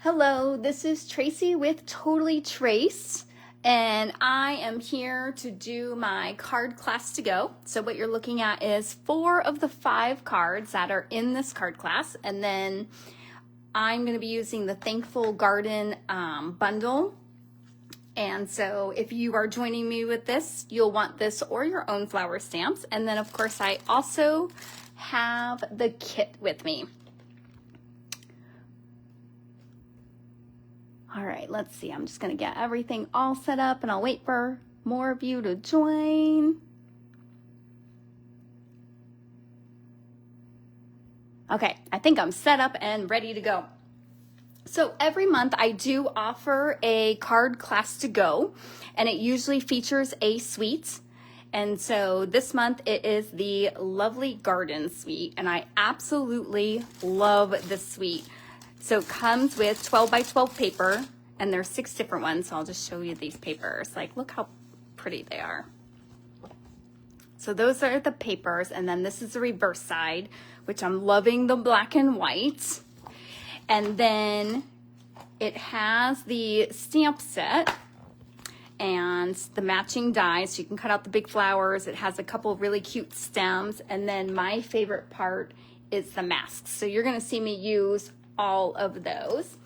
Hello, this is Tracy with TotallyTraced, and I am here to do my card class to go. So what you're looking at is 4 of the 5 cards that are in this card class, and then I'm going to be using the Thankful Garden bundle. And so if you are joining me with this, you'll want this or your own flower stamps. And then of course I also have the kit with me. All right, let's see. I'm just going to get everything all set up and I'll wait for more of you to join. Okay, I think I'm set up and ready to go. So every month I do offer a card class to go, and it usually features a suite. And so this month it is the Lovely Garden Suite, and I absolutely love this suite. So it comes with 12 by 12 paper, and there's 6 different ones. So I'll just show you these papers. Like, look how pretty they are. So those are the papers, and then this is the reverse side, which I'm loving the black and white. And then it has the stamp set and the matching dies, so you can cut out the big flowers. It has a couple really cute stems, and then my favorite part is the masks. So you're gonna see me use all of those.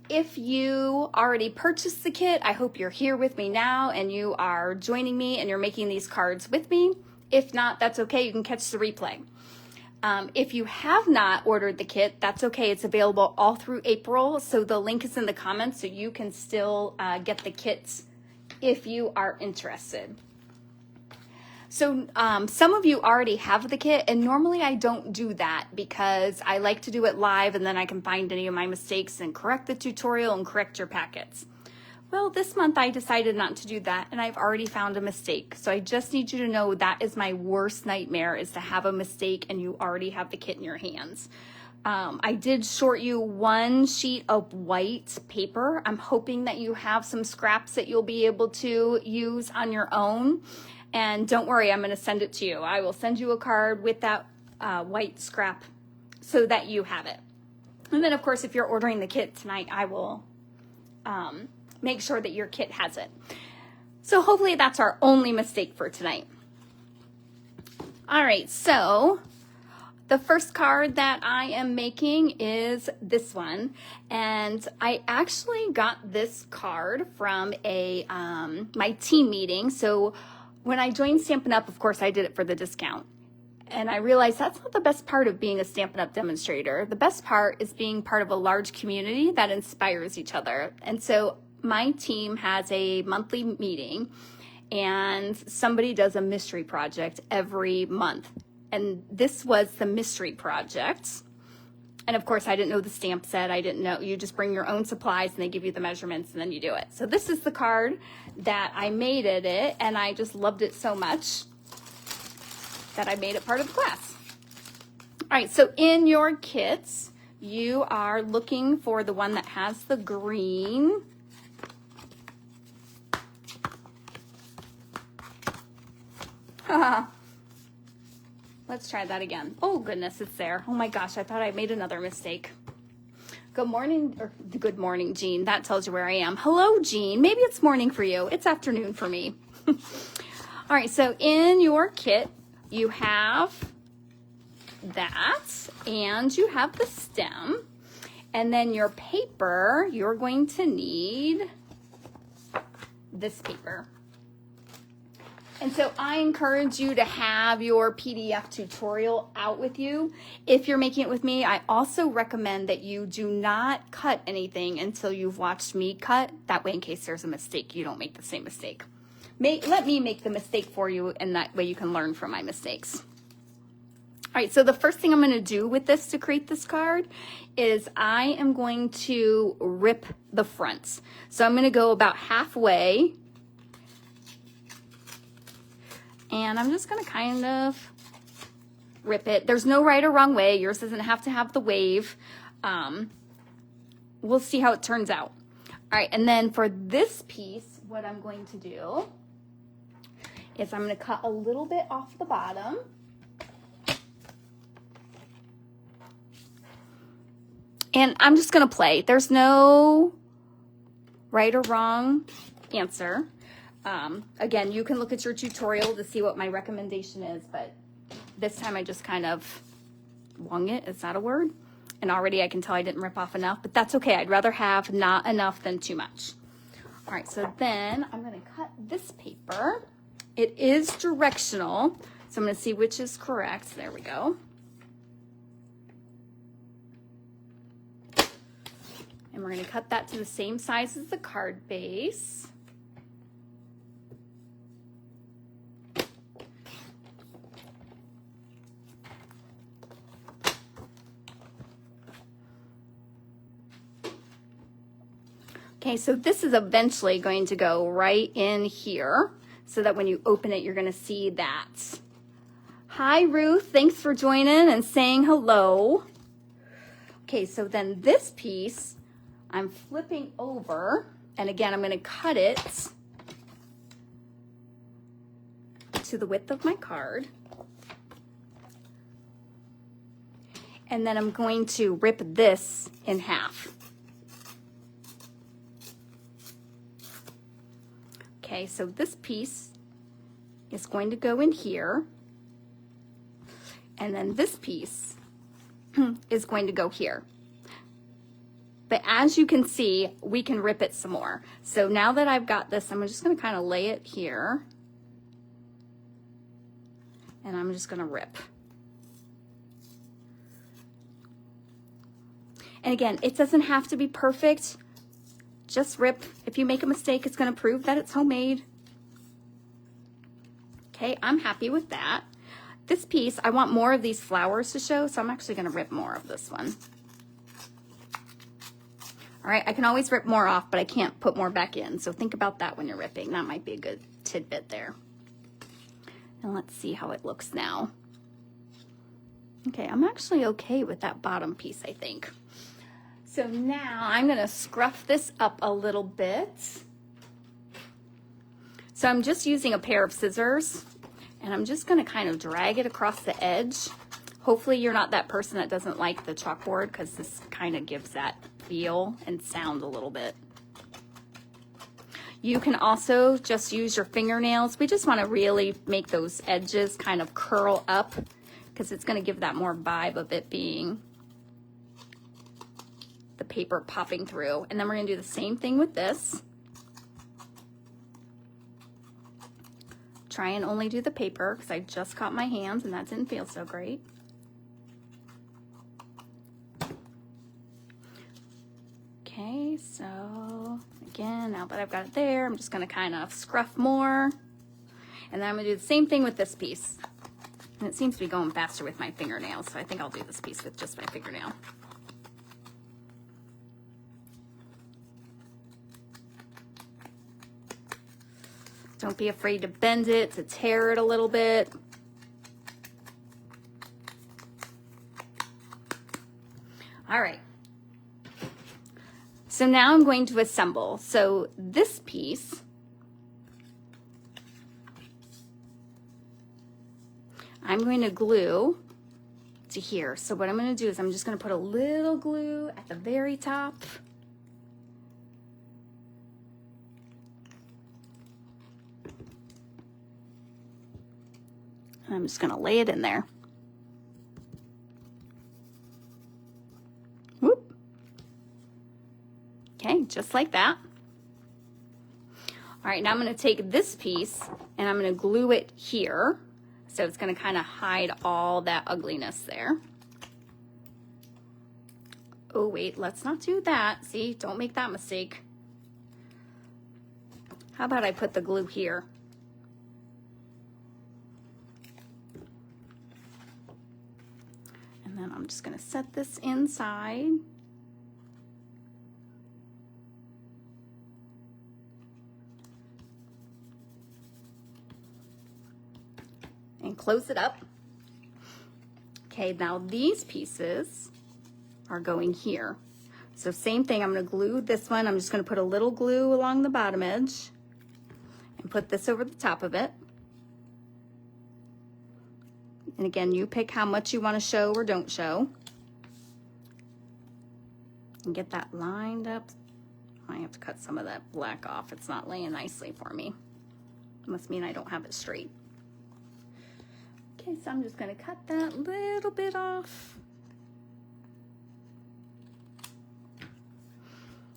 If you already purchased the kit, I hope you're here with me now and you are joining me and you're making these cards with me. If not, that's okay. You can catch the replay. If you have not ordered the kit, that's okay. It's available all through April. So the link is in the comments, so you can still get the kits if you are interested. So some of you already have the kit, and normally I don't do that because I like to do it live and then I can find any of my mistakes and correct the tutorial and correct your packets. Well, this month I decided not to do that, and I've already found a mistake. So I just need you to know that is my worst nightmare, is to have a mistake and you already have the kit in your hands. I did short you 1 sheet of white paper. I'm hoping that you have some scraps that you'll be able to use on your own. And don't worry, I'm going to send it to you. I will send you a card with that white scrap so that you have it. And then, of course, if you're ordering the kit tonight, I will make sure that your kit has it. So hopefully that's our only mistake for tonight. All right, so the first card that I am making is this one. And I actually got this card from a my team meeting. So when I joined Stampin' Up, of course, I did it for the discount. And I realized that's not the best part of being a Stampin' Up demonstrator. The best part is being part of a large community that inspires each other. And so my team has a monthly meeting, and somebody does a mystery project every month. And this was the mystery project. And of course, I didn't know the stamp set. I didn't know. You just bring your own supplies and they give you the measurements and then you do it. So this is the card that I made it, and I just loved it so much that I made it part of the class. All right, so in your kits, you are looking for the one that has the green. Let's try that again. Oh goodness, it's there. Oh my gosh, I thought I made another mistake. Good morning, or good morning, Jean. That tells you where I am. Hello, Jean. Maybe it's morning for you. It's afternoon for me. All right, so in your kit, you have that, and you have the stem. And then your paper, you're going to need this paper. And so I encourage you to have your PDF tutorial out with you. If you're making it with me, I also recommend that you do not cut anything until you've watched me cut. That way, in case there's a mistake, you don't make the same mistake. Let me make the mistake for you, and that way you can learn from my mistakes. All right, so the first thing I'm going to do with this to create this card is I am going to rip the fronts. So I'm going to go about halfway. And I'm just going to kind of rip it. There's no right or wrong way. Yours doesn't have to have the wave. We'll see how it turns out. All right, and then for this piece, what I'm going to do is I'm going to cut a little bit off the bottom. And I'm just gonna play. There's no right or wrong answer. Again, you can look at your tutorial to see what my recommendation is, but this time I just kind of wung it. Is that a word? And already I can tell I didn't rip off enough, but that's okay. I'd rather have not enough than too much. All right, so then I'm gonna cut this paper. It is directional, so I'm gonna see which is correct. There we go. And we're gonna cut that to the same size as the card base. Okay, so this is eventually going to go right in here so that when you open it, you're gonna see that. Hi, Ruth, thanks for joining and saying hello. Okay, so then this piece, I'm flipping over, and again, I'm gonna cut it to the width of my card. And then I'm going to rip this in half. Okay, so this piece is going to go in here, and then this piece is going to go here. But as you can see, we can rip it some more. So now that I've got this, I'm just gonna kind of lay it here, and I'm just gonna rip. And again, it doesn't have to be perfect. Just rip. If you make a mistake, it's going to prove that it's homemade. Okay, I'm happy with that. This piece, I want more of these flowers to show, so I'm actually going to rip more of this one. All right, I can always rip more off, but I can't put more back in. So think about that when you're ripping. That might be a good tidbit there. And let's see how it looks now. Okay, I'm actually okay with that bottom piece, I think. So now I'm gonna scruff this up a little bit. So I'm just using a pair of scissors, and I'm just gonna kind of drag it across the edge. Hopefully you're not that person that doesn't like the chalkboard, because this kind of gives that feel and sound a little bit. You can also just use your fingernails. We just wanna really make those edges kind of curl up, because it's gonna give that more vibe of it being the paper popping through. And then we're gonna do the same thing with this. Try and only do the paper, because I just caught my hands and that didn't feel so great. Okay, so again, now that I've got it there, I'm just gonna kind of scruff more. And then I'm gonna do the same thing with this piece. And it seems to be going faster with my fingernails, so I think I'll do this piece with just my fingernail. Don't be afraid to bend it, to tear it a little bit. All right. So now I'm going to assemble. So this piece, I'm going to glue to here. So what I'm going to do is I'm just going to put a little glue at the very top. I'm just gonna lay it in there. Whoop. Okay, just like that. All right, now I'm gonna take this piece and I'm gonna glue it here. So it's gonna kind of hide all that ugliness there. Oh wait, let's not do that. See, don't make that mistake. How about I put the glue here? And then I'm just gonna set this inside. And close it up. Okay, now these pieces are going here. So same thing, I'm gonna glue this one. I'm just gonna put a little glue along the bottom edge and put this over the top of it. And again, you pick how much you want to show or don't show. And get that lined up. I have to cut some of that black off. It's not laying nicely for me. It must mean I don't have it straight. Okay, so I'm just going to cut that little bit off.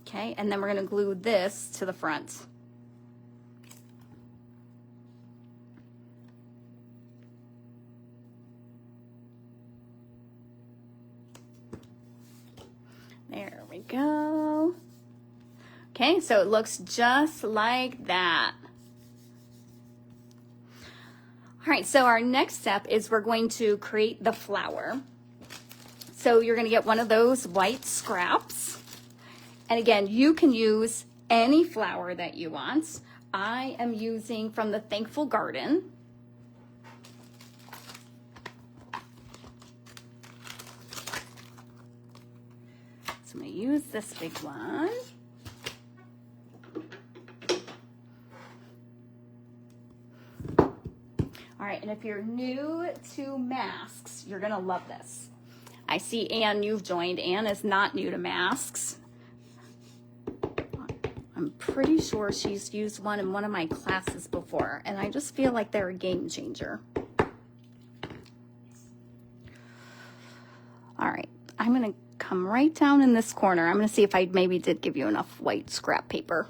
Okay, and then we're going to glue this to the front. There we go. Okay, so it looks just like that. All right, so our next step is we're going to create the flower. So you're going to get one of those white scraps. And again, you can use any flower that you want. I am using from the Thankful Garden. So I'm going to use this big one. All right, and if you're new to masks, you're going to love this. I see Anne, you've joined. Anne is not new to masks. I'm pretty sure she's used one in one of my classes before, and I just feel like they're a game changer. All right, I'm going to come right down in this corner. I'm going to see if I maybe did give you enough white scrap paper.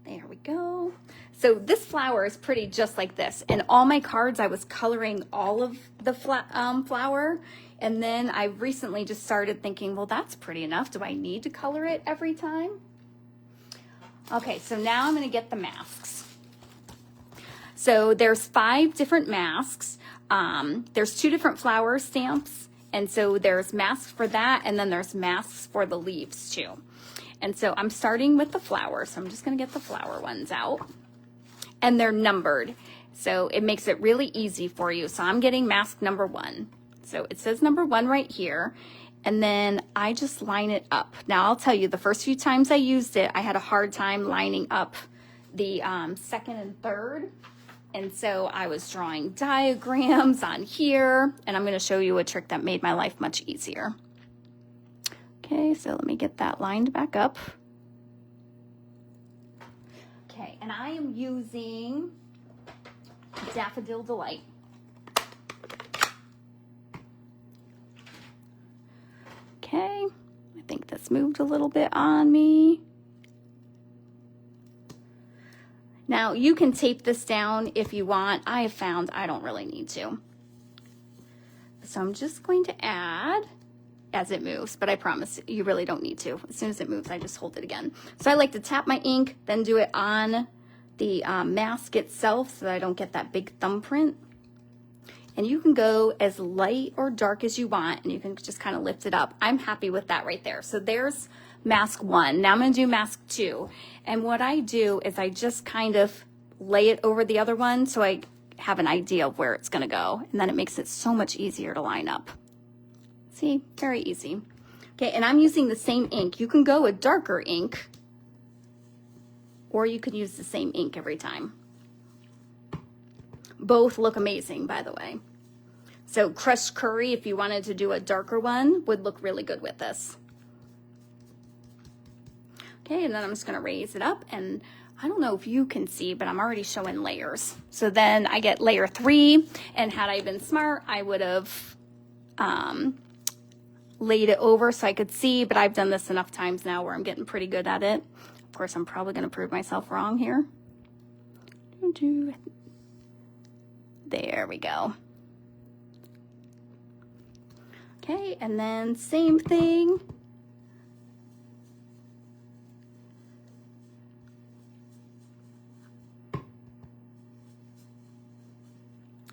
There we go. So this flower is pretty just like this. In all my cards, I was coloring all of the flower. And then I recently just started thinking, well, that's pretty enough. Do I need to color it every time? Okay, so now I'm going to get the masks. So there's 5 different masks. There's 2 different flower stamps. And so there's masks for that. And then there's masks for the leaves too. And so I'm starting with the flower. So I'm just going to get the flower ones out. And they're numbered. So it makes it really easy for you. So I'm getting mask number 1. So it says number 1 right here. And then I just line it up. Now I'll tell you, the first few times I used it, I had a hard time lining up the 2nd and 3rd. And so I was drawing diagrams on here. And I'm going to show you a trick that made my life much easier. Okay, so let me get that lined back up. Okay, and I am using Daffodil Delight. Okay, I think that's moved a little bit on me. Now, you can tape this down if you want. I have found I don't really need to. So I'm just going to add as it moves, but I promise you really don't need to. As soon as it moves, I just hold it again. So I like to tap my ink, then do it on the mask itself so that I don't get that big thumbprint. And you can go as light or dark as you want, and you can just kind of lift it up. I'm happy with that right there. So there's mask 1. Now I'm going to do mask 2. And what I do is I just kind of lay it over the other one so I have an idea of where it's going to go. And then it makes it so much easier to line up. See, very easy. Okay, and I'm using the same ink. You can go with darker ink, or you could use the same ink every time. Both look amazing, by the way. So crushed curry, if you wanted to do a darker one, would look really good with this. Okay, and then I'm just going to raise it up, and I don't know if you can see, but I'm already showing layers. So then I get layer 3, and had I been smart, I would have laid it over so I could see, but I've done this enough times now where I'm getting pretty good at it. Of course, I'm probably going to prove myself wrong here. There we go. Okay, and then same thing.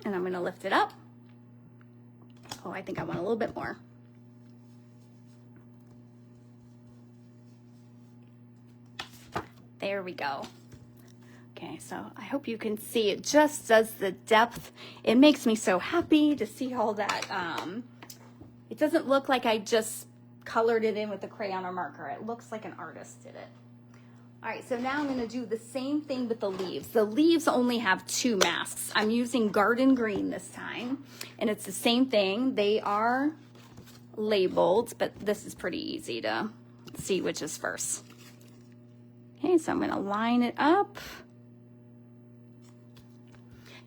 And I'm going to lift it up. Oh, I think I want a little bit more. There we go. Okay, so I hope you can see it just does the depth. It makes me so happy to see all that. It doesn't look like I just colored it in with a crayon or marker. It looks like an artist did it. All right, so now I'm going to do the same thing with the leaves. The leaves only have 2 masks. I'm using Garden Green this time, and it's the same thing. They are labeled, but this is pretty easy to see which is first. Okay, so I'm going to line it up.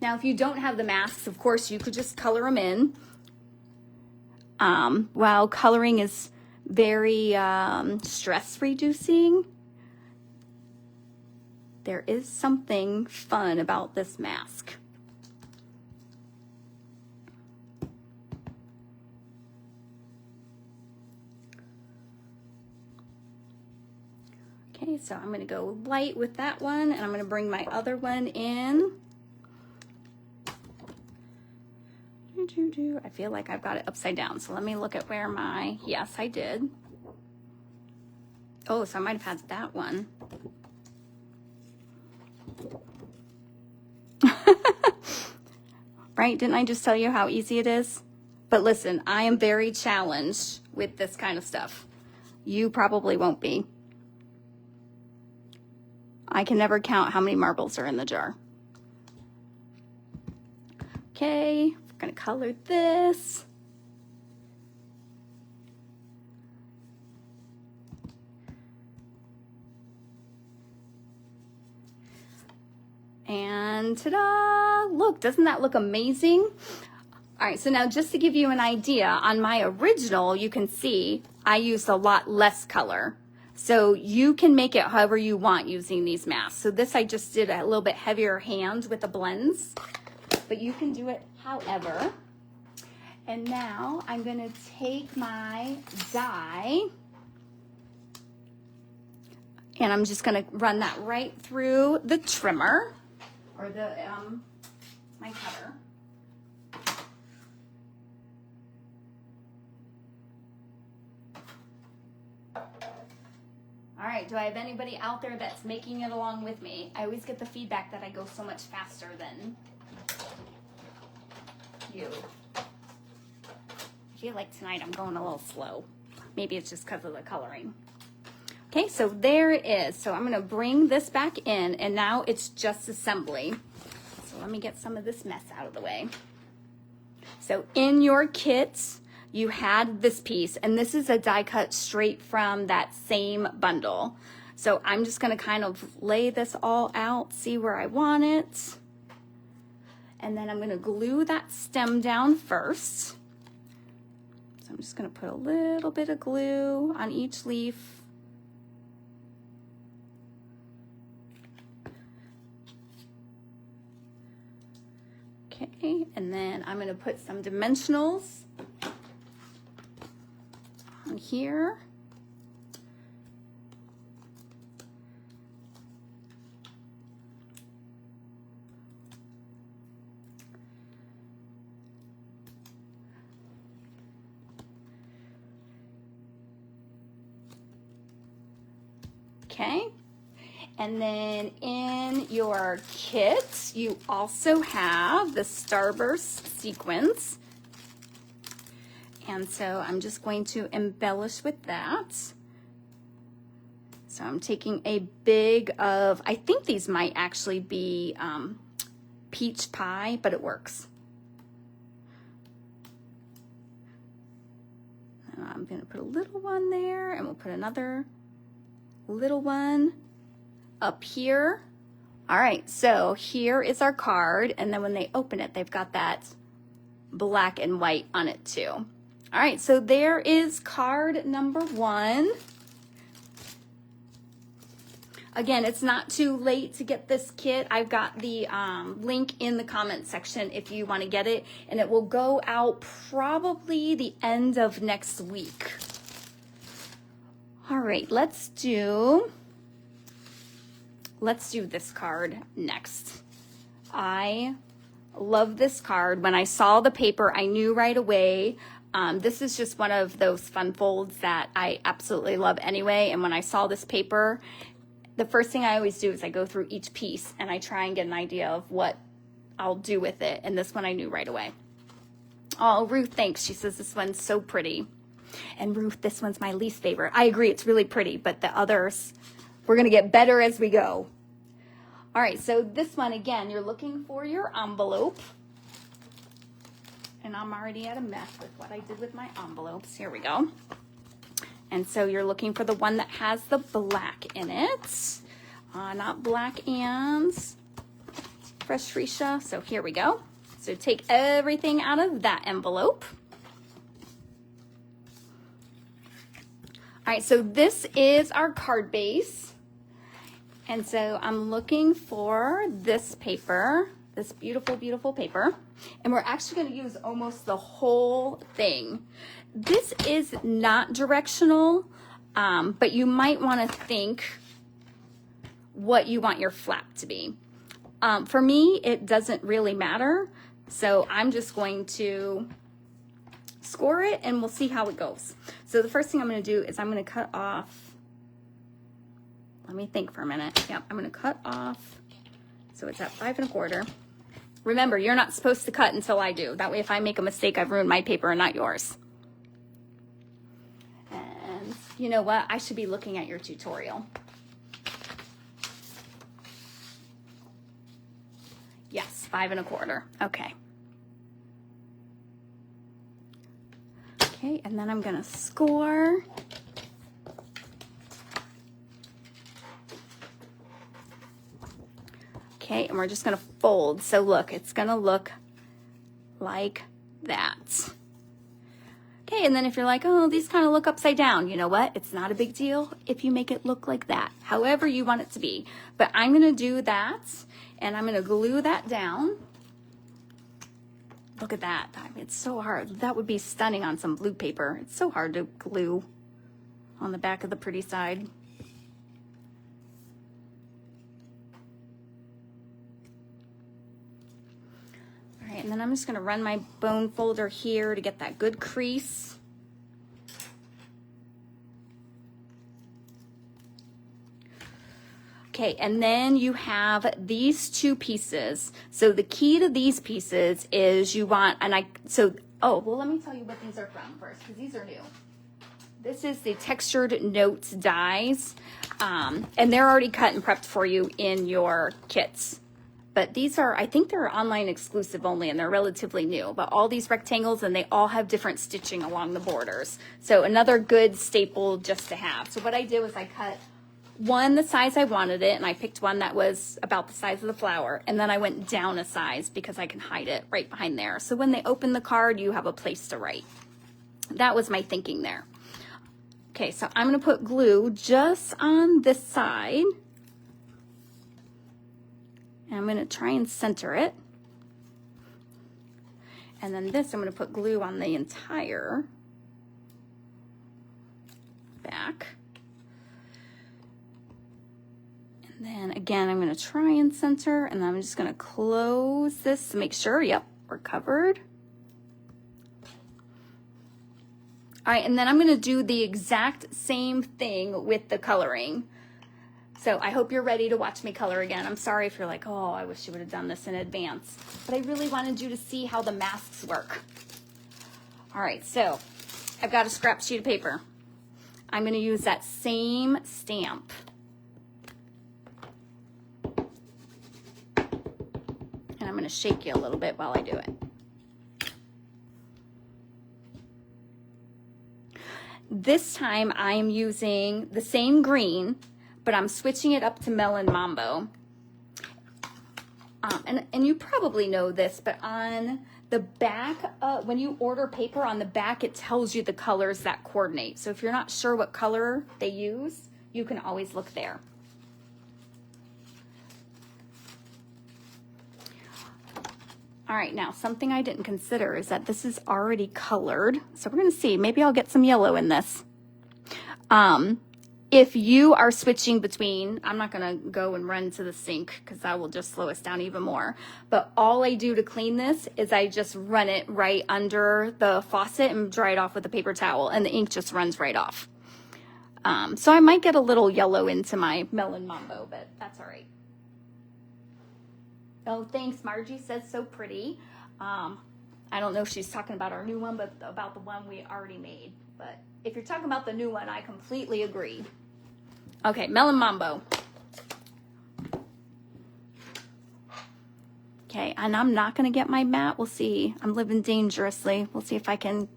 Now, if you don't have the masks, of course, you could just color them in. While coloring is very stress reducing, there is something fun about this mask. Okay, so I'm going to go light with that one, and I'm going to bring my other one in. I feel like I've got it upside down, so let me look at where my, yes, I did. Oh, so I might have had that one. Right? Didn't I just tell you how easy it is? But listen, I am very challenged with this kind of stuff. You probably won't be. I can never count how many marbles are in the jar. Okay, we're gonna color this. And ta-da! Look, doesn't that look amazing? All right, so now just to give you an idea, on my original, you can see I used a lot less color. So you can make it however you want using these masks. So this I just did a little bit heavier hand with the blends, but you can do it however. And now I'm gonna take my die and I'm just gonna run that right through the trimmer or the my cutter. All right, do I have anybody out there that's making it along with me? I always get the feedback that I go so much faster than you. I feel like tonight I'm going a little slow. Maybe it's just because of the coloring. Okay, so there it is. So I'm gonna bring this back in and now it's just assembly. So let me get some of this mess out of the way. So in your kit, you had this piece, and this is a die cut straight from that same bundle. So I'm just gonna kind of lay this all out, see where I want it. And then I'm gonna glue that stem down first. So I'm just gonna put a little bit of glue on each leaf. Okay, and then I'm gonna put some dimensionals on here. Okay, and then in your kit, you also have the Starburst sequins. And so I'm just going to embellish with that. So I'm taking a big of, I think these might actually be peach pie, but it works. And I'm gonna put a little one there, and we'll put another little one up here. All right, so here is our card, and then when they open it, they've got that black and white on it too. All right, so there is card number 1. Again, it's not too late to get this kit. I've got the link in the comment section if you want to get it, and it will go out probably the end of next week. All right, let's do this card next. I love this card. When I saw the paper, I knew right away. This is just one of those fun folds that I absolutely love anyway. And when I saw this paper, the first thing I always do is I go through each piece and I try and get an idea of what I'll do with it. And this one I knew right away. Oh, Ruth, thanks. She says this one's so pretty. And Ruth, this one's my least favorite. I agree, it's really pretty, but the others, we're gonna get better as we go. All right, so this one, again, you're looking for your envelope. And I'm already at a mess with what I did with my envelopes. Here we go. And so you're looking for the one that has the black in it. Not black and fresh freesia. So here we go. So take everything out of that envelope. All right, so this is our card base. And so I'm looking for this paper, this beautiful, beautiful paper. And we're actually going to use almost the whole thing. This is not directional, but you might want to think what you want your flap to be. For me, it doesn't really matter. So I'm just going to score it and we'll see how it goes. So the first thing I'm going to do is I'm going to cut off. Let me think for a minute. Yeah, I'm going to cut off. So it's at 5 1/4. Remember, you're not supposed to cut until I do. That way, if I make a mistake, I've ruined my paper and not yours. And you know what? I should be looking at your tutorial. Yes, 5 1/4. Okay. Okay, and then I'm gonna score. Okay, and we're just gonna fold. So look, it's gonna look like that. Okay, and then if you're like, oh, these kind of look upside down, you know what? It's not a big deal if you make it look like that, however you want it to be. But I'm gonna do that, and I'm gonna glue that down. Look at that. I mean, it's so hard. That would be stunning on some blue paper. It's so hard to glue on the back of the pretty side. All right, and then I'm just gonna run my bone folder here to get that good crease. Okay, and then you have these two pieces. So the key to these pieces is you want, oh, well, let me tell you what these are from first, because these are new. This is the Textured Notes dies, and they're already cut and prepped for you in your kits. But these are, I think they're online exclusive only, and they're relatively new. But all these rectangles, and they all have different stitching along the borders. So another good staple just to have. So what I did was I cut one the size I wanted it, and I picked one that was about the size of the flower, and then I went down a size because I can hide it right behind there. So when they open the card, you have a place to write. That was my thinking there. Okay, so I'm going to put glue just on this side, and I'm going to try and center it. And then this, I'm going to put glue on the entire back. And then again, I'm going to try and center, and I'm just going to close this to make sure, yep, we're covered. All right, and then I'm going to do the exact same thing with the coloring. So I hope you're ready to watch me color again. I'm sorry if you're like, oh, I wish you would have done this in advance. But I really wanted you to see how the masks work. All right, so I've got a scrap sheet of paper. I'm going to use that same stamp. And I'm going to shake you a little bit while I do it. This time I'm using the same green, but I'm switching it up to Melon Mambo. And you probably know this, but on the back, when you order paper, on the back it tells you the colors that coordinate. So if you're not sure what color they use, you can always look there. All right, now something I didn't consider is that this is already colored. So we're gonna see, maybe I'll get some yellow in this. If you are switching between, I'm not gonna go and run to the sink because that will just slow us down even more. But all I do to clean this is I just run it right under the faucet and dry it off with a paper towel, and the ink just runs right off. So I might get a little yellow into my Melon Mambo, but that's all right. Oh, thanks. Margie says so pretty. I don't know if she's talking about our new one, but about the one we already made. But if you're talking about the new one, I completely agree. Okay, Melon Mambo. Okay, and I'm not gonna get my mat. We'll see. I'm living dangerously. We'll see if I can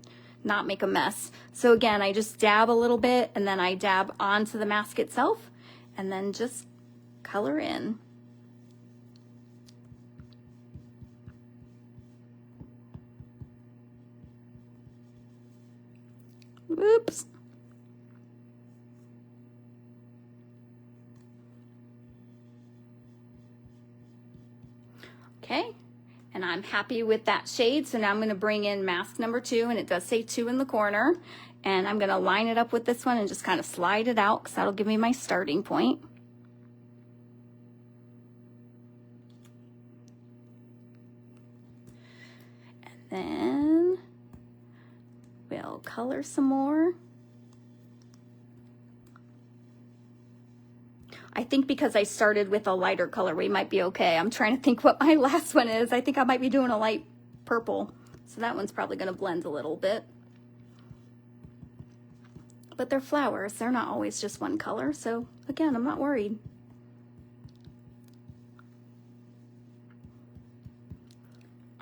not make a mess. So again, I just dab a little bit and then I dab onto the mask itself and then just color in. Oops. Okay, and I'm happy with that shade. So now I'm gonna bring in mask number 2, and it does say 2 in the corner. And I'm gonna line it up with this one and just kind of slide it out because that'll give me my starting point. And then we'll color some more. I think because I started with a lighter color, we might be okay. I'm trying to think what my last one is. I think I might be doing a light purple. So that one's probably gonna blend a little bit. But they're flowers, they're not always just one color. So again, I'm not worried.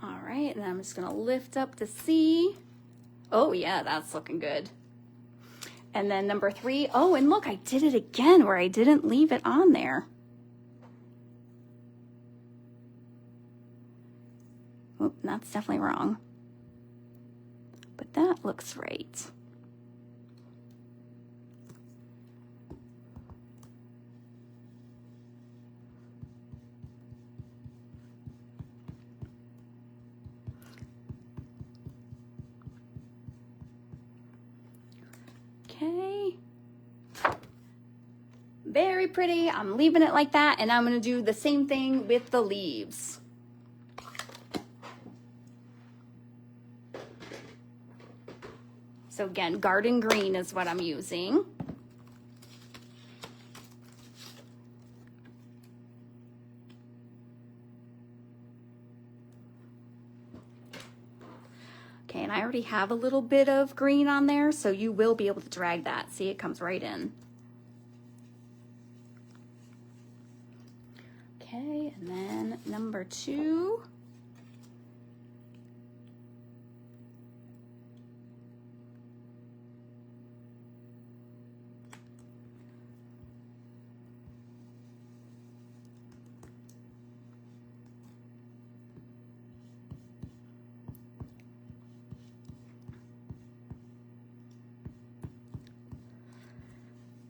All right, and then I'm just gonna lift up the C. Oh yeah, that's looking good. And then number 3, oh, and look, I did it again where I didn't leave it on there. Oh, that's definitely wrong. But that looks right. Okay. Very pretty. I'm leaving it like that, and I'm going to do the same thing with the leaves. So again, garden green is what I'm using. Okay, and I already have a little bit of green on there, so you will be able to drag that. See, it comes right in. Okay, and then number 2.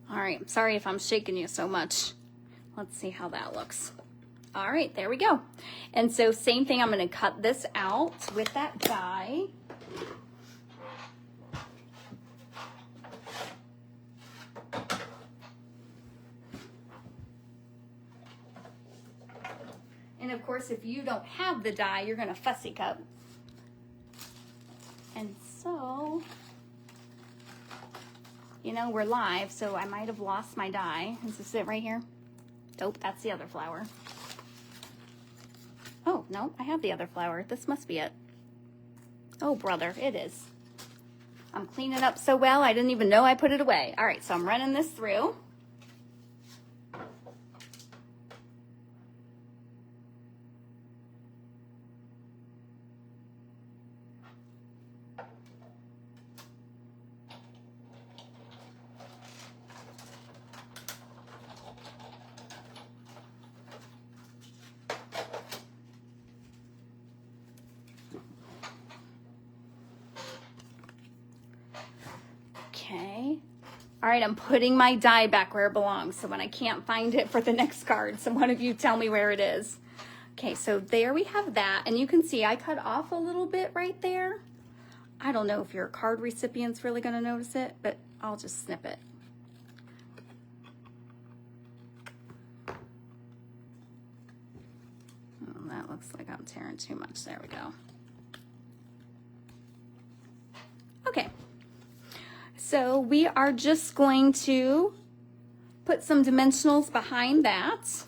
All right, I'm sorry if I'm shaking you so much. Let's see how that looks. All right, there we go. And so same thing, I'm gonna cut this out with that die. And of course, if you don't have the die, you're gonna fussy cut. And so, you know, we're live, so I might have lost my die. Is this it right here? Nope, that's the other flower. Oh, no, I have the other flower. This must be it. Oh, brother, it is. I'm cleaning up so well, I didn't even know I put it away. All right, so I'm running this through. Okay. All right, I'm putting my die back where it belongs. So when I can't find it for the next card, so one of you tell me where it is. Okay, so there we have that. And you can see I cut off a little bit right there. I don't know if your card recipient's really gonna notice it, but I'll just snip it. Oh, that looks like I'm tearing too much. There we go. Okay. So we are just going to put some dimensionals behind that.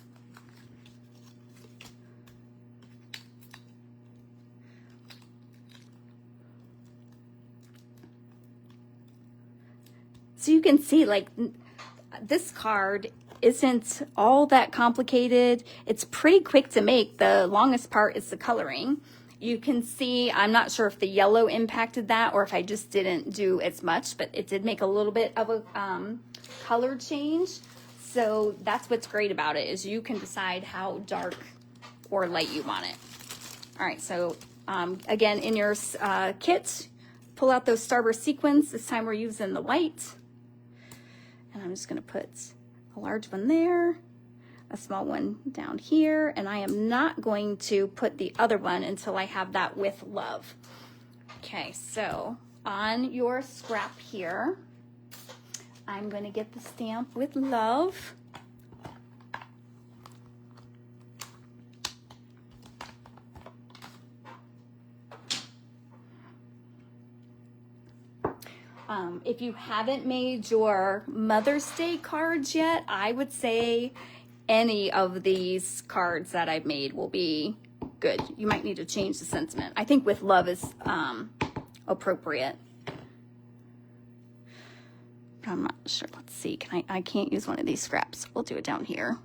So you can see, like, this card isn't all that complicated. It's pretty quick to make. The longest part is the coloring. You can see, I'm not sure if the yellow impacted that or if I just didn't do as much, but it did make a little bit of a color change. So that's what's great about it, is you can decide how dark or light you want it. All right, so again, in your kit, pull out those Starburst sequins. This time we're using the white. And I'm just gonna put a large one there, a small one down here, and I am not going to put the other one until I have that with love. Okay, so on your scrap here, I'm going to get the stamp with love. If you haven't made your Mother's Day cards yet, I would say any of these cards that I've made will be good. You might need to change the sentiment. I think with love is appropriate. But I'm not sure. Let's see. I can't use one of these scraps. We'll do it down here.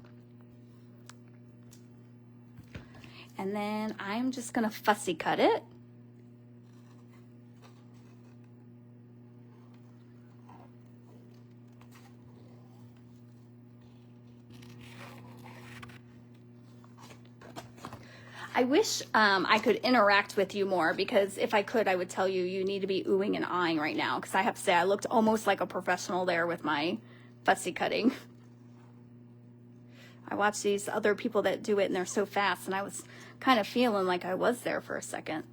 And then I'm just going to fussy cut it. I wish I could interact with you more, because if I could, I would tell you, you need to be oohing and eyeing right now, because I have to say I looked almost like a professional there with my fussy cutting. I watch these other people that do it and they're so fast, and I was kind of feeling like I was there for a second.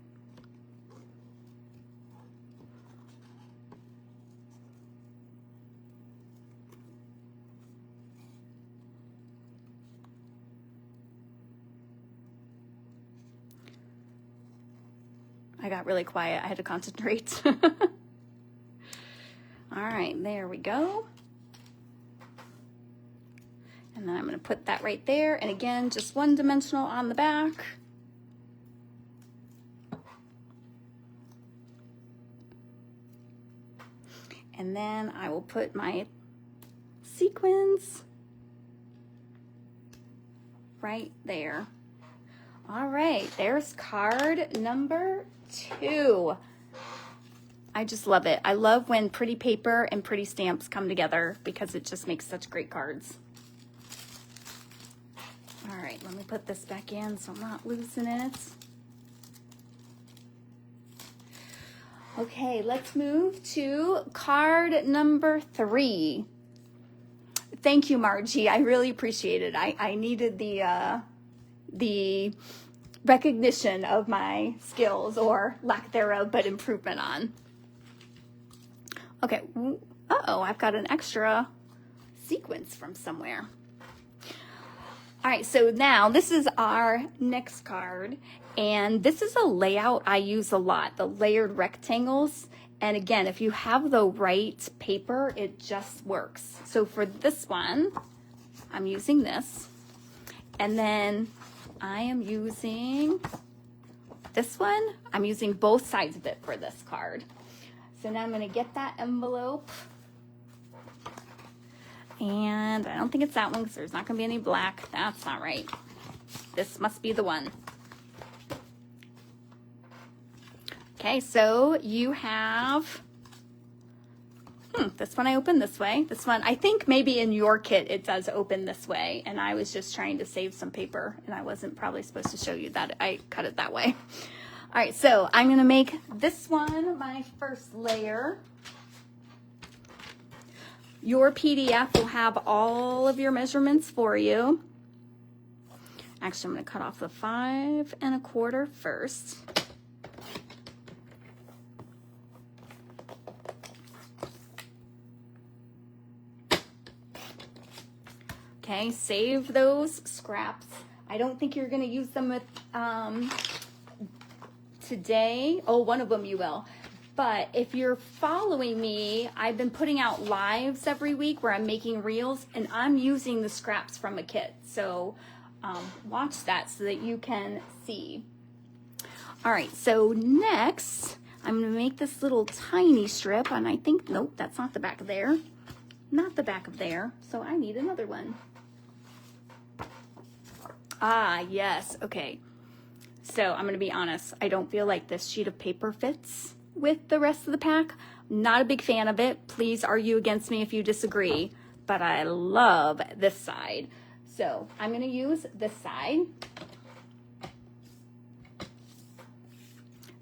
I got really quiet. I had to concentrate. All right, there we go. And then I'm going to put that right there. And again, just one dimensional on the back. And then I will put my sequins right there. All right, there's card number 2. I just love it. I love when pretty paper and pretty stamps come together, because it just makes such great cards. All right, let me put this back in so I'm not losing it. Okay, let's move to card number 3. Thank you, Margie. I really appreciate it. I needed the recognition of my skills, or lack thereof, but improvement on. Okay, uh-oh, I've got an extra sequence from somewhere. All right, so now this is our next card, and this is a layout I use a lot, the layered rectangles. And again, if you have the right paper, it just works. So for this one, I'm using this, and then I am using this one. I'm using both sides of it for this card. So now I'm going to get that envelope. And I don't think it's that one, because there's not going to be any black. That's not right. This must be the one. Okay, so you have... this one I opened this way. This one, I think maybe in your kit it does open this way, and I was just trying to save some paper, and I wasn't probably supposed to show you that I cut it that way. All right, so I'm going to make this one my first layer. Your PDF will have all of your measurements for you. Actually, I'm going to cut off the 5 1/4 first. Okay, save those scraps. I don't think you're going to use them with today. Oh, one of them you will. But if you're following me, I've been putting out lives every week where I'm making reels, and I'm using the scraps from a kit. So watch that so that you can see. All right, so next, I'm going to make this little tiny strip, and I think, nope, that's not the back of there. Not the back of there, so I need another one. Ah, yes. Okay. So I'm going to be honest. I don't feel like this sheet of paper fits with the rest of the pack. Not a big fan of it. Please argue against me if you disagree. But I love this side. So I'm going to use this side.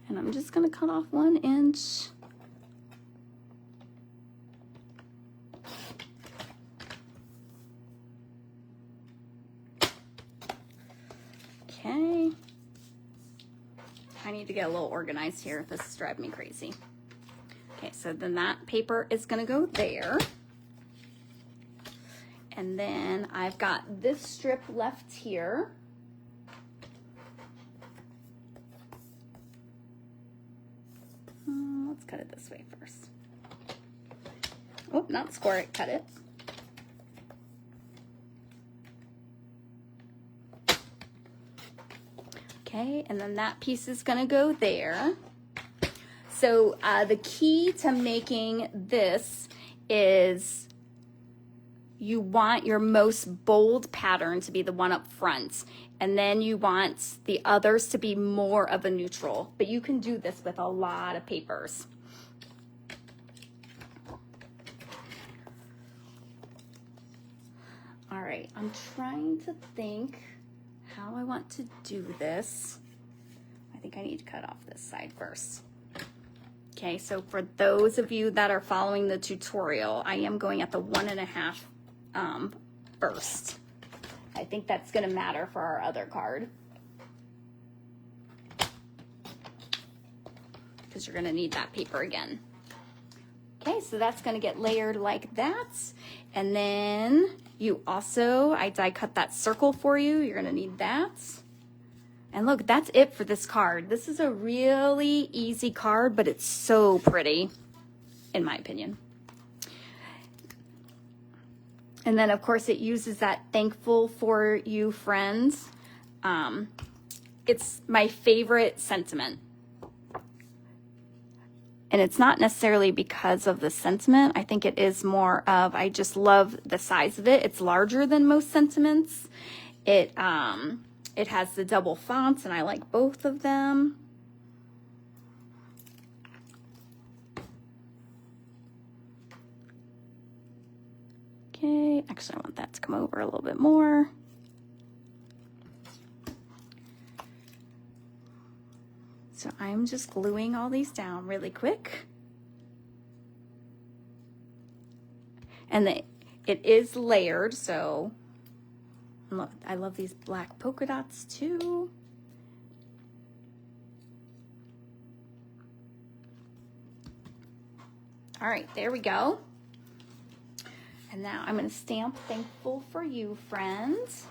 And I'm just going to cut off 1 inch. Okay. I need to get a little organized here. This is driving me crazy. Okay, so then that paper is going to go there. And then I've got this strip left here. Let's cut it this way first. Oh, not score it, cut it. Okay, and then that piece is gonna go there. So the key to making this is you want your most bold pattern to be the one up front, and then you want the others to be more of a neutral. But you can do this with a lot of papers. All right, I'm trying to think how I want to do this. I think I need to cut off this side first. Okay, so for those of you that are following the tutorial, I am going at the 1.5 first. I think that's gonna matter for our other card, because you're gonna need that paper again. Okay, so that's gonna get layered like that. And then you also, I die cut that circle for you. You're gonna need that. And look, that's it for this card. This is a really easy card, but it's so pretty, in my opinion. And then of course it uses that thankful for you friends. It's my favorite sentiment. And it's not necessarily because of the sentiment. I think it is more of, I just love the size of it. It's larger than most sentiments. It has the double fonts, and I like both of them. Okay, actually I want that to come over a little bit more. So I'm just gluing all these down really quick. And it is layered, so look, I love these black polka dots too. All right, there we go. And now I'm going to stamp thankful for you, friends.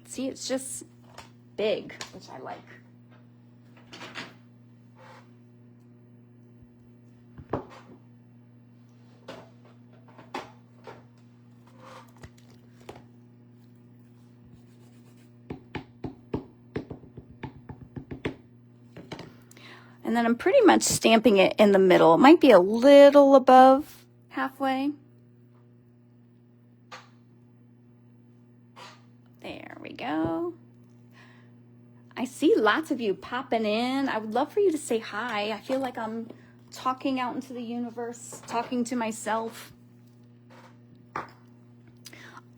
See, it's just big, which I like. And then I'm pretty much stamping it in the middle. It might be a little above halfway. There we go. I see lots of you popping in. I would love for you to say hi. I feel like I'm talking out into the universe, talking to myself. All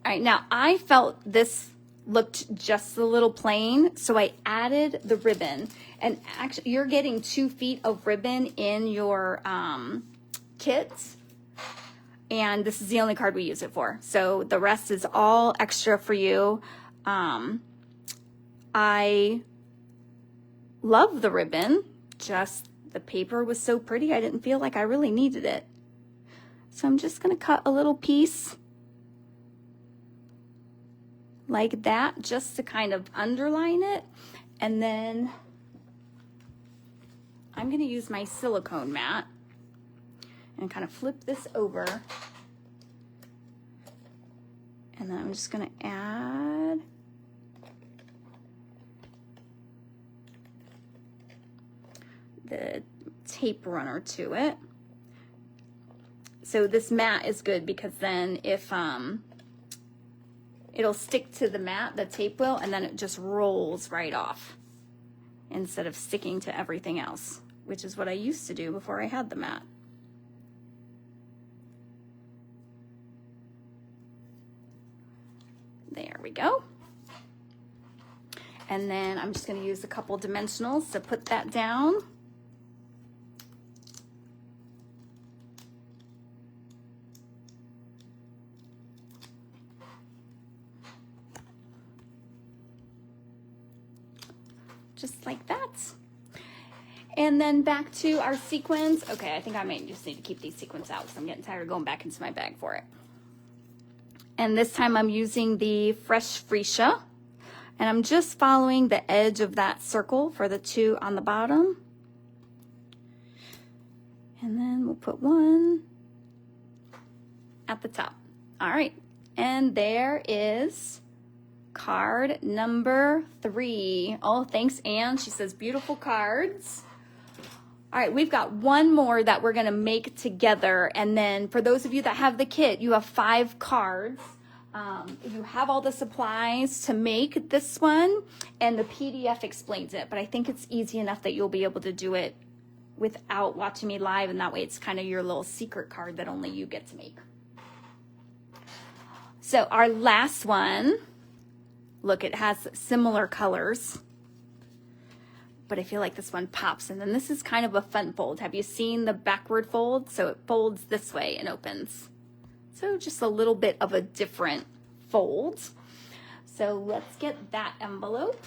right, now I felt this looked just a little plain, so I added the ribbon. And actually, you're getting 2 feet of ribbon in your kit. And this is the only card we use it for. So the rest is all extra for you. I love the ribbon, just the paper was so pretty, I didn't feel like I really needed it. So I'm just gonna cut a little piece like that, just to kind of underline it. And then I'm gonna use my silicone mat and kind of flip this over. And then I'm just gonna add the tape runner to it. So this mat is good because then if it'll stick to the mat, the tape will, and then it just rolls right off instead of sticking to everything else, which is what I used to do before I had the mat. There we go. And then I'm just going to use a couple dimensionals to put that down. Just like that. And then back to our sequins. Okay, I think I might just need to keep these sequins out because I'm getting tired of going back into my bag for it. And this time I'm using the Fresh Freesia. And I'm just following the edge of that circle for the 2 on the bottom. And then we'll put 1 at the top. All right, and there is card number 3. Oh, thanks, Anne. She says, beautiful cards. All right, we've got one more that we're gonna make together. And then for those of you that have the kit, you have 5 cards. You have all the supplies to make this one, and the PDF explains it, but I think it's easy enough that you'll be able to do it without watching me live, and that way it's kind of your little secret card that only you get to make. So our last one, look, it has similar colors, but I feel like this one pops. And then this is kind of a fun fold. Have you seen the backward fold? So it folds this way and opens. So just a little bit of a different fold. So let's get that envelope.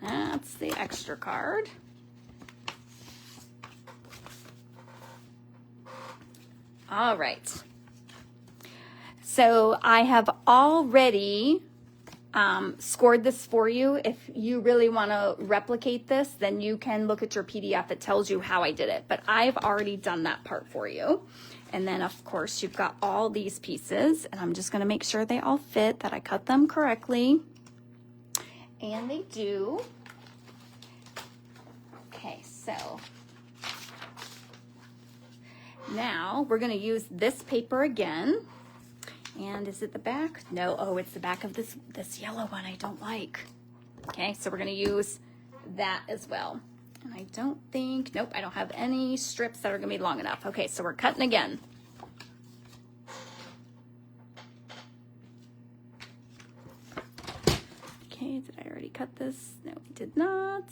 That's the extra card. All right. So I have already scored this for you. If you really want to replicate this, then you can look at your PDF. It tells you how I did it, but I've already done that part for you. And then of course you've got all these pieces, and I'm just going to make sure they all fit, that I cut them correctly. And they do. Okay, so now we're going to use this paper again. And is it the back? No, oh, it's the back of this yellow one I don't like. Okay, so we're gonna use that as well. And I don't think, nope, I don't have any strips that are gonna be long enough. Okay, so we're cutting again. Okay, did I already cut this? No, we did not.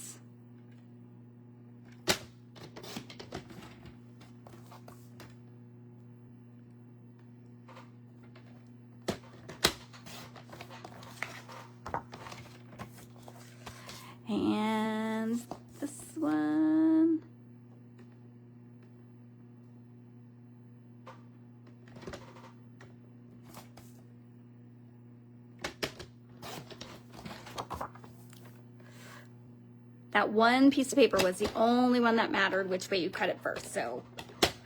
And this one. That one piece of paper was the only one that mattered which way you cut it first. So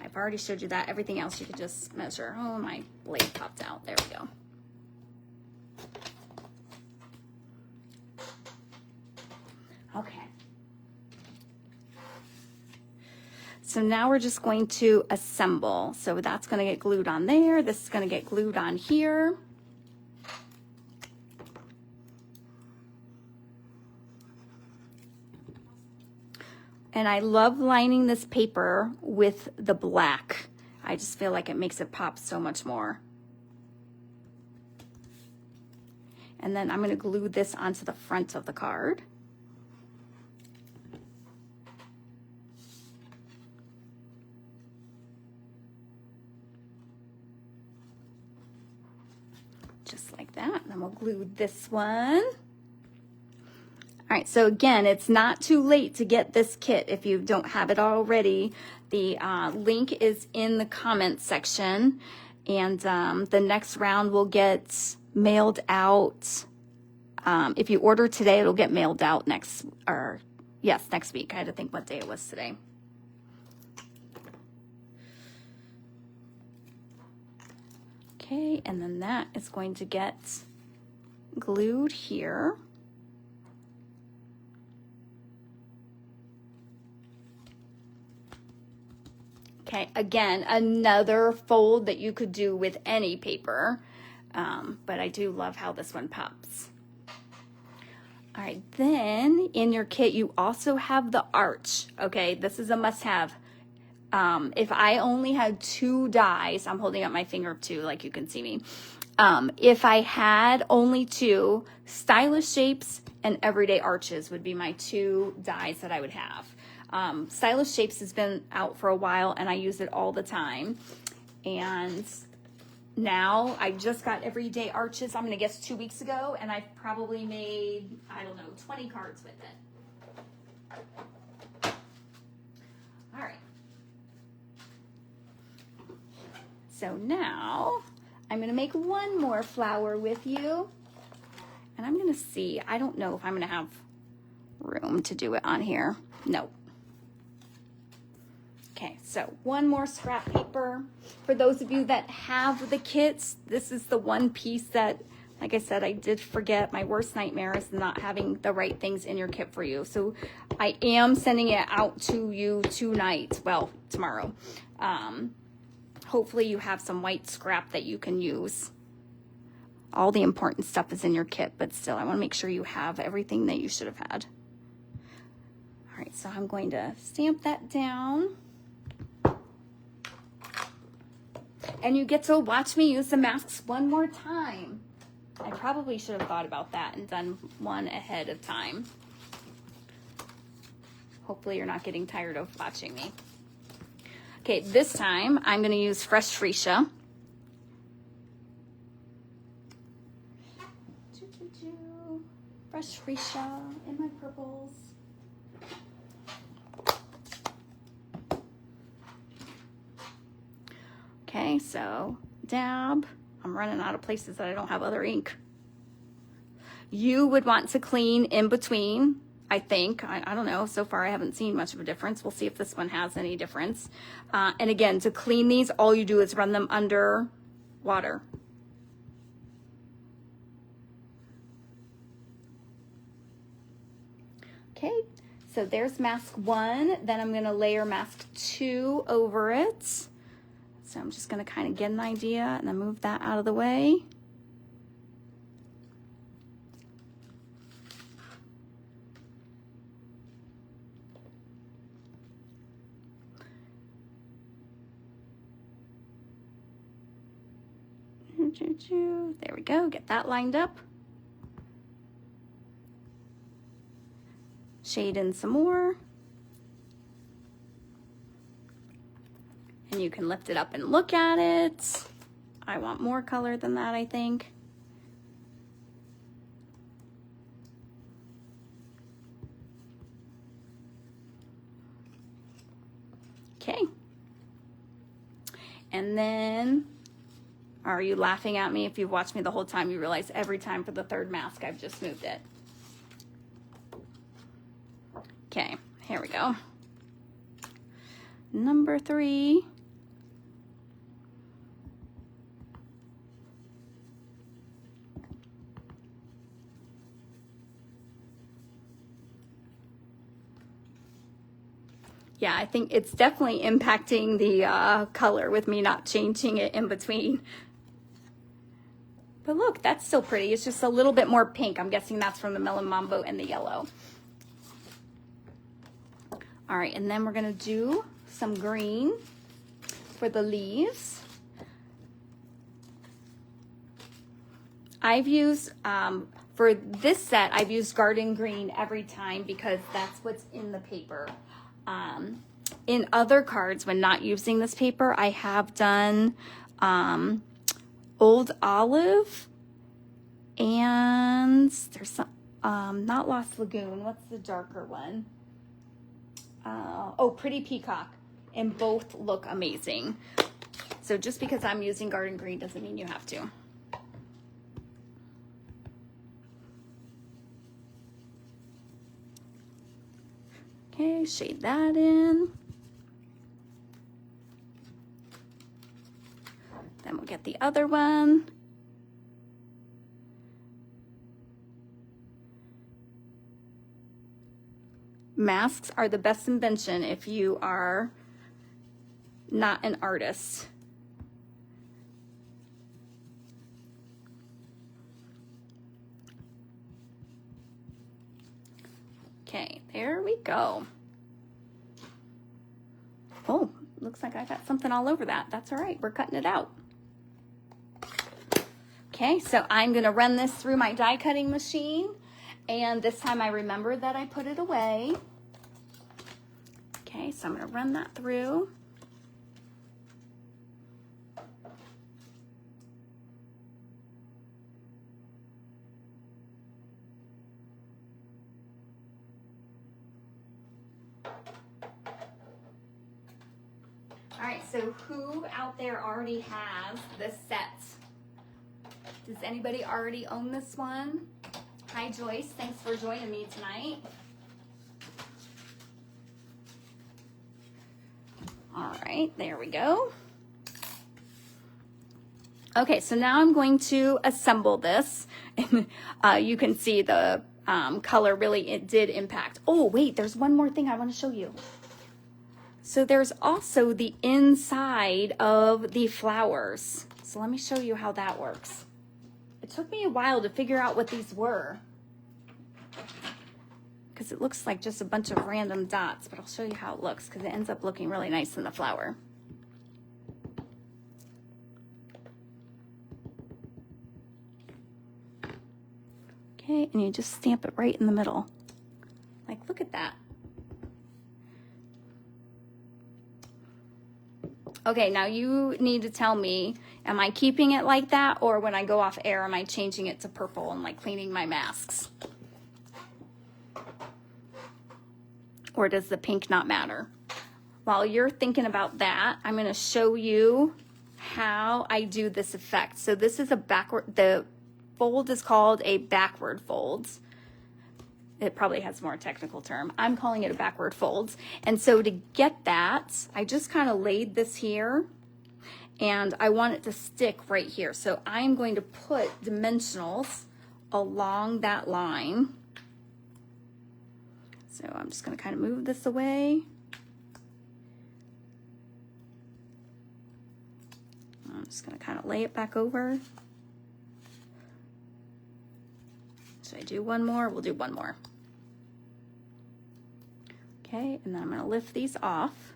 I've already showed you that. Everything else you could just measure. Oh, my blade popped out. There we go. Okay. So now we're just going to assemble. So that's going to get glued on there. This is going to get glued on here. And I love lining this paper with the black. I just feel like it makes it pop so much more. And then I'm going to glue this onto the front of the card. Just like that. And then we'll glue this one. All right, so again, it's not too late to get this kit if you don't have it already. The link is in the comments section, and the next round will get mailed out. If you order today, it'll get mailed out next week. I had to think what day it was today. Okay, and then that is going to get glued here. Okay, again, another fold that you could do with any paper, but I do love how this one pops. All right, then in your kit, you also have the arch. Okay, this is a must-have. If I only had 2 dies, I'm holding up my finger of 2 like you can see me. If I had only 2, stylish shapes and everyday arches would be my 2 dies that I would have. Stylish shapes has been out for a while and I use it all the time. And now I just got everyday arches, I'm gonna guess 2 weeks ago, and I've probably made, I don't know, 20 cards with it. All right. So now I'm gonna make one more flower with you, and I'm gonna see, I don't know if I'm gonna have room to do it on here. No. Okay, so one more scrap paper. For those of you that have the kits, this is the one piece that, like I said, I did forget. My worst nightmare is not having the right things in your kit for you. So I am sending it out to you tonight, well, tomorrow. Hopefully you have some white scrap that you can use. All the important stuff is in your kit, but still, I want to make sure you have everything that you should have had. All right, so I'm going to stamp that down. And you get to watch me use the masks one more time. I probably should have thought about that and done one ahead of time. Hopefully you're not getting tired of watching me. Okay, this time I'm going to use fresh freesia. Fresh freesia in my purples. Okay, so dab. I'm running out of places that I don't have other ink. You would want to clean in between, I think. I don't know. So far, I haven't seen much of a difference. We'll see if this one has any difference. And again, to clean these, all you do is run them under water. Okay, so there's mask 1. Then I'm going to layer mask 2 over it. So I'm just going to kind of get an idea and then move that out of the way. There we go, get that lined up. Shade in some more. And you can lift it up and look at it. I want more color than that, I think. Okay. And then, are you laughing at me? If you've watched me the whole time, you realize every time for the 3rd mask, I've just moved it. Okay, here we go. Number 3. Yeah, I think it's definitely impacting the color with me not changing it in between. But look, that's still pretty. It's just a little bit more pink. I'm guessing that's from the Melon Mambo and the yellow. All right, and then we're gonna do some green for the leaves. I've used, for this set, I've used garden green every time because that's what's in the paper. In other cards, when not using this paper, I have done Old Olive, and there's some, not Lost Lagoon, what's the darker one? Oh, Pretty Peacock, and both look amazing. So just because I'm using garden green doesn't mean you have to. Okay, shade that in. Then we'll get the other one. Masks are the best invention if you are not an artist. Okay, there we go. Oh, looks like I got something all over that. That's all right, we're cutting it out. Okay, so I'm gonna run this through my die cutting machine, and this time I remembered that I put it away. Okay, so I'm gonna run that through. All right, so who out there already has this set? Does anybody already own this one? Hi Joyce, thanks for joining me tonight. All right, there we go. Okay, so now I'm going to assemble this. You can see the color really, it did impact. Oh wait, there's one more thing I want to show you. So there's also the inside of the flowers. So let me show you how that works. It took me a while to figure out what these were, because it looks like just a bunch of random dots, but I'll show you how it looks because it ends up looking really nice in the flower. Okay, and you just stamp it right in the middle. Like, look at that. Okay, now you need to tell me, am I keeping it like that, or when I go off air, am I changing it to purple and like cleaning my masks? Or does the pink not matter? While you're thinking about that, I'm gonna show you how I do this effect. So this is a backward, the fold is called a backward fold. It probably has a more technical term. I'm calling it a backward fold. And so to get that, I just kind of laid this here and I want it to stick right here. So I'm going to put dimensionals along that line. So I'm just going to kind of move this away. I'm just going to kind of lay it back over. Should I do one more? We'll do one more. Okay, and then I'm going to lift these off.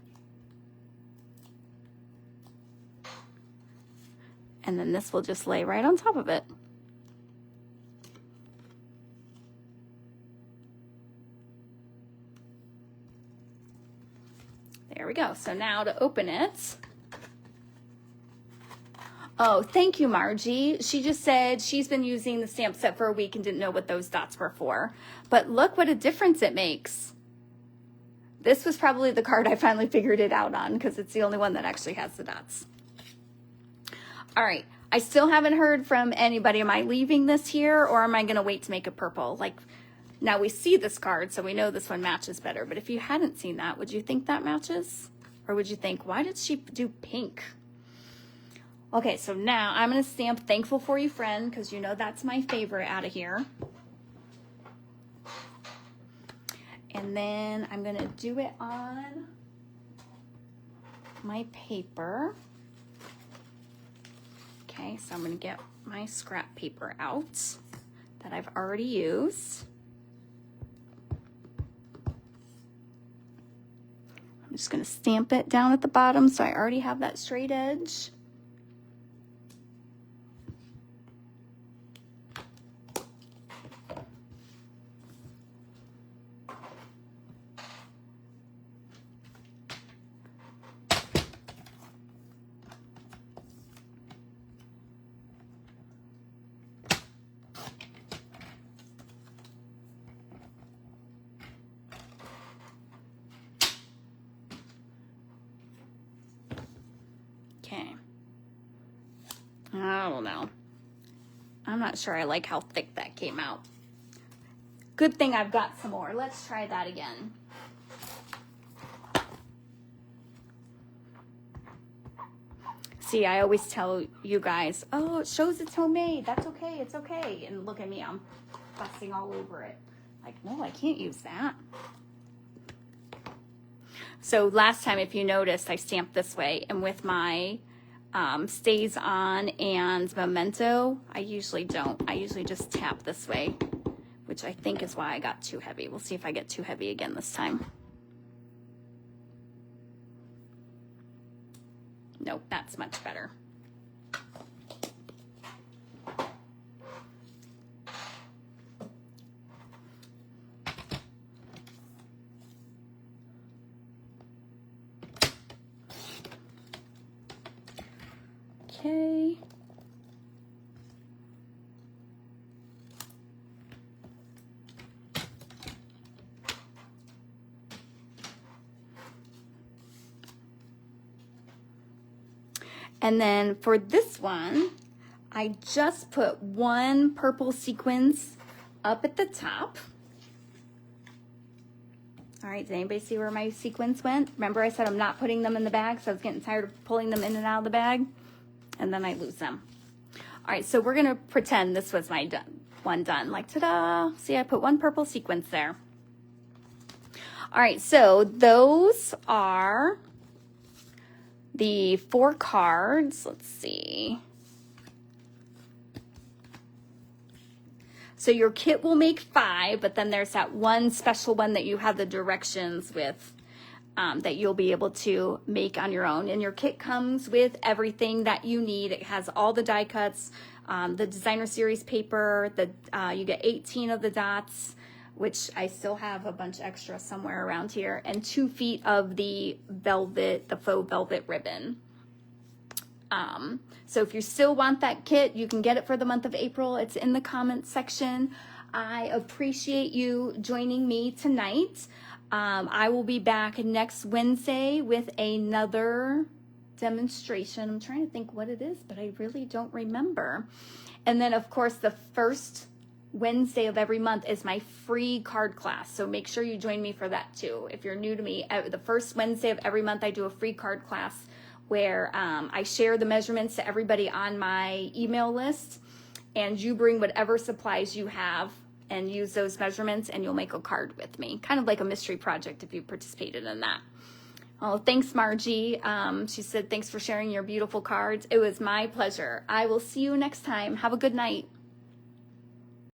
And then this will just lay right on top of it. There we go. So now to open it. Oh, thank you, Margie. She just said she's been using the stamp set for a week and didn't know what those dots were for. But look what a difference it makes. This was probably the card I finally figured it out on because it's the only one that actually has the dots. All right, I still haven't heard from anybody. Am I leaving this here or am I gonna wait to make it purple? Like, now we see this card, so we know this one matches better. But if you hadn't seen that, would you think that matches? Or would you think, why did she do pink? Okay, so now I'm gonna stamp Thankful For You Friend, because you know that's my favorite out of here. And then I'm gonna do it on my paper. Okay, so I'm gonna get my scrap paper out that I've already used. I'm just gonna stamp it down at the bottom so I already have that straight edge. Okay. I don't know. I'm not sure I like how thick that came out. Good thing I've got some more. Let's try that again. See, I always tell you guys, oh, it shows it's homemade. That's okay. It's okay. And look at me. I'm fussing all over it. Like, no, I can't use that. So last time, if you noticed, I stamped this way, and with my stays on and memento, I usually don't. I usually just tap this way, which I think is why I got too heavy. We'll see if I get too heavy again this time. Nope, that's much better. Okay. And then for this one, I just put one purple sequins up at the top. All right, did anybody see where my sequins went? Remember I said I'm not putting them in the bag, so I was getting tired of pulling them in and out of the bag, and then I lose them. All right, so we're gonna pretend this was my one done. Like, ta-da! See, I put one purple sequence there. All right, so those are the 4 cards. Let's see. So your kit will make 5, but then there's that one special one that you have the directions with that you'll be able to make on your own. And your kit comes with everything that you need. It has all the die cuts, the designer series paper, you get 18 of the dots, which I still have a bunch extra somewhere around here, and 2 feet of the velvet, the faux velvet ribbon. So if you still want that kit, you can get it for the month of April. It's in the comments section. I appreciate you joining me tonight. I will be back next Wednesday with another demonstration. I'm trying to think what it is, but I really don't remember. And then, of course, the first Wednesday of every month is my free card class. So make sure you join me for that too. If you're new to me, the first Wednesday of every month, I do a free card class where I share the measurements to everybody on my email list, and you bring whatever supplies you have and use those measurements, and you'll make a card with me. Kind of like a mystery project if you participated in that. Oh, thanks, Margie. She said, thanks for sharing your beautiful cards. It was my pleasure. I will see you next time. Have a good night.